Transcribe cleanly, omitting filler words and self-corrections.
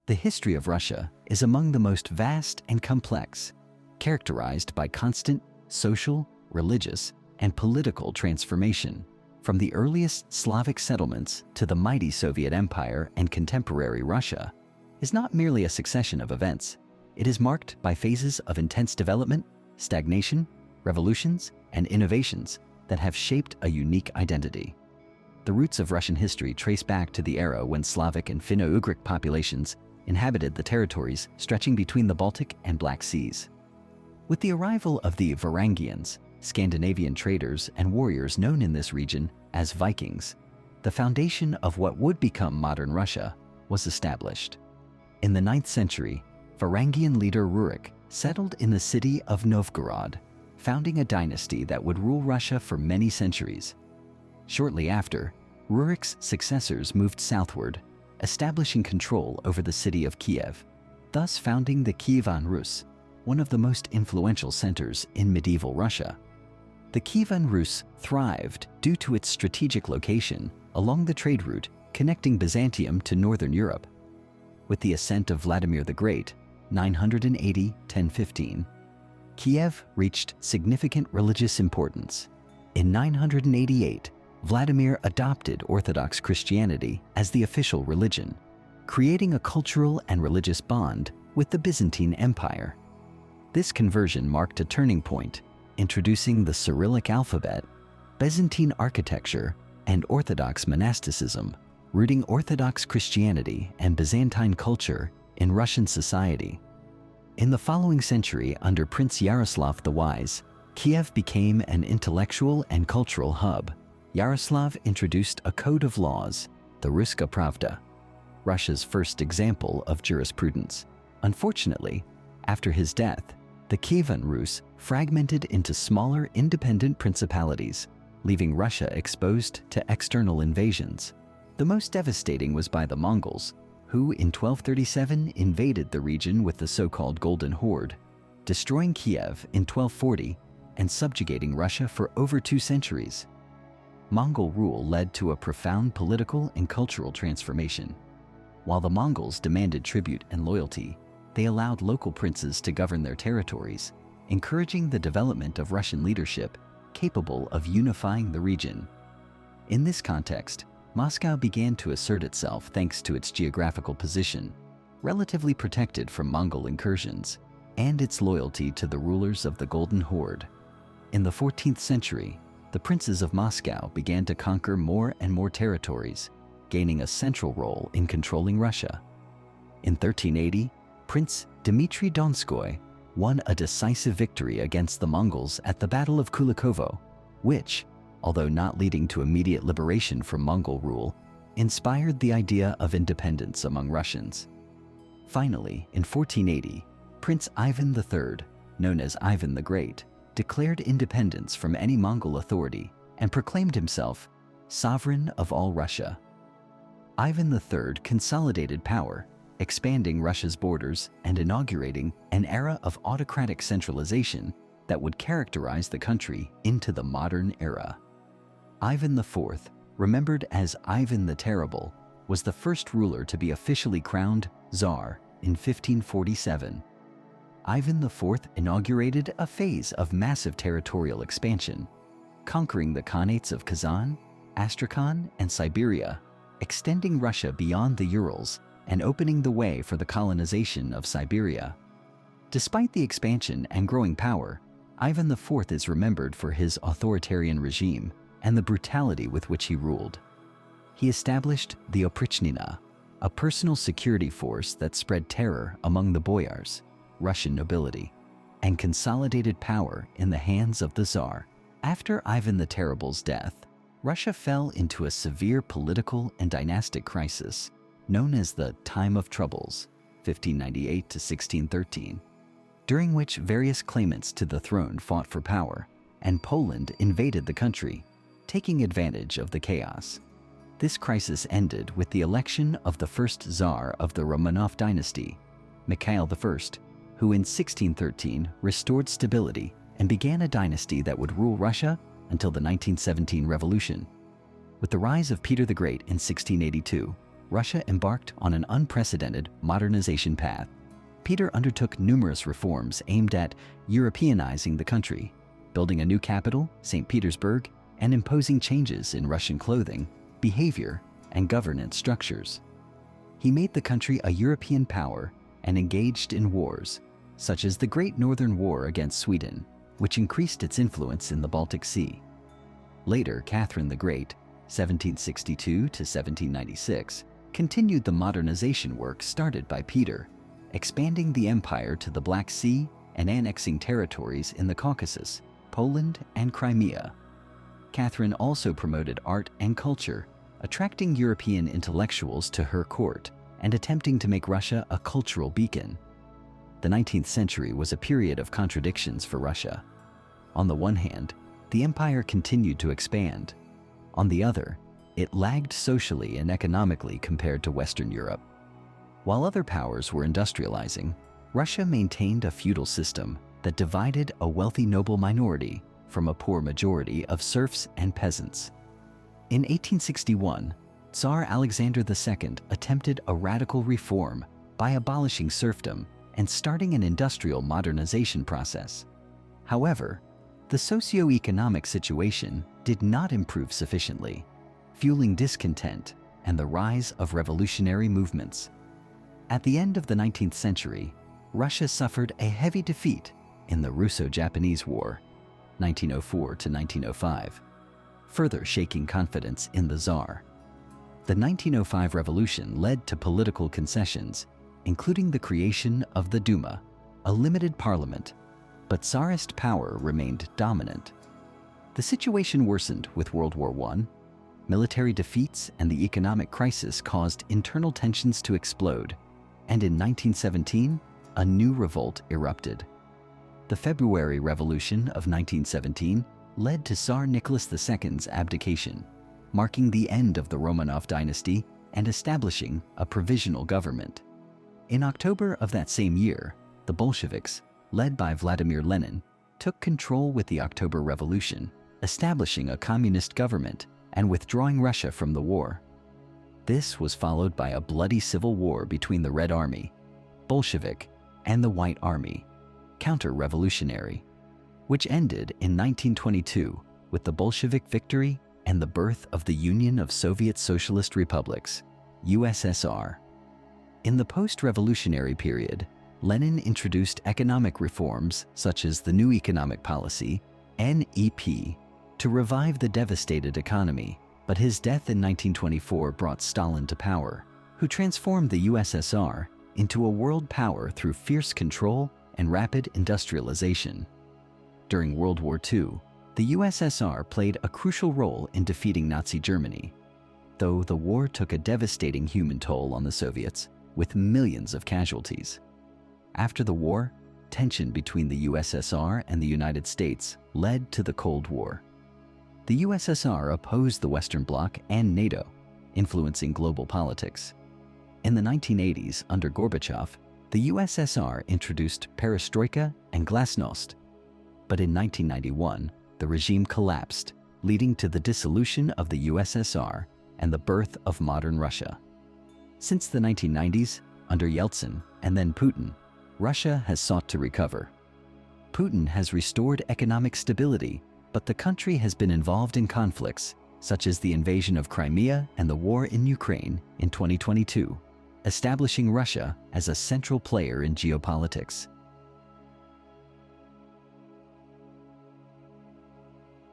The history of Russia is among the most vast and complex, characterized by constant social, religious, and political transformation. From the earliest Slavic settlements to the mighty Soviet Empire and contemporary Russia, is not merely a succession of events. It is marked by phases of intense development, stagnation, revolutions, and innovations that have shaped a unique identity. The roots of Russian history trace back to the era when Slavic and Finno-Ugric populations inhabited the territories stretching between the Baltic and Black Seas. With the arrival of the Varangians, Scandinavian traders and warriors known in this region as Vikings, the foundation of what would become modern Russia was established. In the 9th century, Varangian leader Rurik settled in the city of Novgorod, founding a dynasty that would rule Russia for many centuries. Shortly after, Rurik's successors moved southward, establishing control over the city of Kiev, thus founding the Kievan Rus, one of the most influential centers in medieval Russia. The Kievan Rus thrived due to its strategic location along the trade route connecting Byzantium to northern Europe. With the ascent of Vladimir the Great, 980–1015, Kiev reached significant religious importance. In 988, Vladimir adopted Orthodox Christianity as the official religion, creating a cultural and religious bond with the Byzantine Empire. This conversion marked a turning point, introducing the Cyrillic alphabet, Byzantine architecture, and Orthodox monasticism, rooting Orthodox Christianity and Byzantine culture in Russian society. In the following century, under Prince Yaroslav the Wise, Kiev became an intellectual and cultural hub. Yaroslav introduced a code of laws, the Ruska Pravda, Russia's first example of jurisprudence. Unfortunately, after his death, the Kievan Rus fragmented into smaller independent principalities, leaving Russia exposed to external invasions. The most devastating was by the Mongols, who in 1237 invaded the region with the so-called Golden Horde, destroying Kiev in 1240 and subjugating Russia for over 2 centuries. Mongol rule led to a profound political and cultural transformation. While the Mongols demanded tribute and loyalty, they allowed local princes to govern their territories, encouraging the development of Russian leadership capable of unifying the region. In this context, Moscow began to assert itself thanks to its geographical position, relatively protected from Mongol incursions, and its loyalty to the rulers of the Golden Horde. In the 14th century, the princes of Moscow began to conquer more and more territories, gaining a central role in controlling Russia. In 1380, Prince Dmitry Donskoy won a decisive victory against the Mongols at the Battle of Kulikovo, which, although not leading to immediate liberation from Mongol rule, inspired the idea of independence among Russians. Finally, in 1480, Prince Ivan III, known as Ivan the Great, declared independence from any Mongol authority and proclaimed himself sovereign of all Russia. Ivan III consolidated power, expanding Russia's borders and inaugurating an era of autocratic centralization that would characterize the country into the modern era. Ivan IV, remembered as Ivan the Terrible, was the first ruler to be officially crowned Tsar in 1547. Ivan IV inaugurated a phase of massive territorial expansion, conquering the Khanates of Kazan, Astrakhan, and Siberia, extending Russia beyond the Urals and opening the way for the colonization of Siberia. Despite the expansion and growing power, Ivan IV is remembered for his authoritarian regime and the brutality with which he ruled. He established the Oprichnina, a personal security force that spread terror among the boyars, Russian nobility, and consolidated power in the hands of the Tsar. After Ivan the Terrible's death, Russia fell into a severe political and dynastic crisis known as the Time of Troubles, 1598 to 1613, during which various claimants to the throne fought for power, and Poland invaded the country, taking advantage of the chaos. This crisis ended with the election of the first Tsar of the Romanov dynasty, Mikhail I, who in 1613 restored stability and began a dynasty that would rule Russia until the 1917 revolution. With the rise of Peter the Great in 1682, Russia embarked on an unprecedented modernization path. Peter undertook numerous reforms aimed at Europeanizing the country, building a new capital, St. Petersburg, and imposing changes in Russian clothing, behavior, and governance structures. He made the country a European power and engaged in wars, such as the Great Northern War against Sweden, which increased its influence in the Baltic Sea. Later, Catherine the Great, 1762 to 1796, continued the modernization work started by Peter, expanding the empire to the Black Sea and annexing territories in the Caucasus, Poland, and Crimea. Catherine also promoted art and culture, attracting European intellectuals to her court and attempting to make Russia a cultural beacon. The 19th century was a period of contradictions for Russia. On the one hand, the empire continued to expand. On the other, it lagged socially and economically compared to Western Europe. While other powers were industrializing, Russia maintained a feudal system that divided a wealthy noble minority from a poor majority of serfs and peasants. In 1861, Tsar Alexander II attempted a radical reform by abolishing serfdom and starting an industrial modernization process. However, the socio-economic situation did not improve sufficiently, fueling discontent and the rise of revolutionary movements. At the end of the 19th century, Russia suffered a heavy defeat in the Russo-Japanese War, 1904 to 1905, further shaking confidence in the Tsar. The 1905 revolution led to political concessions, including the creation of the Duma, a limited parliament, but Tsarist power remained dominant. The situation worsened with World War I. Military defeats and the economic crisis caused internal tensions to explode, and in 1917, a new revolt erupted. The February Revolution of 1917 led to Tsar Nicholas II's abdication, marking the end of the Romanov dynasty and establishing a provisional government. In October of that same year, the Bolsheviks, led by Vladimir Lenin, took control with the October Revolution, establishing a communist government and withdrawing Russia from the war. This was followed by a bloody civil war between the Red Army, Bolshevik, and the White Army, counter-revolutionary, which ended in 1922 with the Bolshevik victory and the birth of the Union of Soviet Socialist Republics, USSR. In the post-revolutionary period, Lenin introduced economic reforms such as the New Economic Policy, NEP, to revive the devastated economy, but his death in 1924 brought Stalin to power, who transformed the USSR into a world power through fierce control and rapid industrialization. During World War II, the USSR played a crucial role in defeating Nazi Germany, though the war took a devastating human toll on the Soviets, with millions of casualties. After the war, tension between the USSR and the United States led to the Cold War. The USSR opposed the Western Bloc and NATO, influencing global politics. In the 1980s, under Gorbachev, the USSR introduced perestroika and glasnost. But in 1991, the regime collapsed, leading to the dissolution of the USSR and the birth of modern Russia. Since the 1990s, under Yeltsin and then Putin, Russia has sought to recover. Putin has restored economic stability, but the country has been involved in conflicts, such as the invasion of Crimea and the war in Ukraine in 2022, establishing Russia as a central player in geopolitics.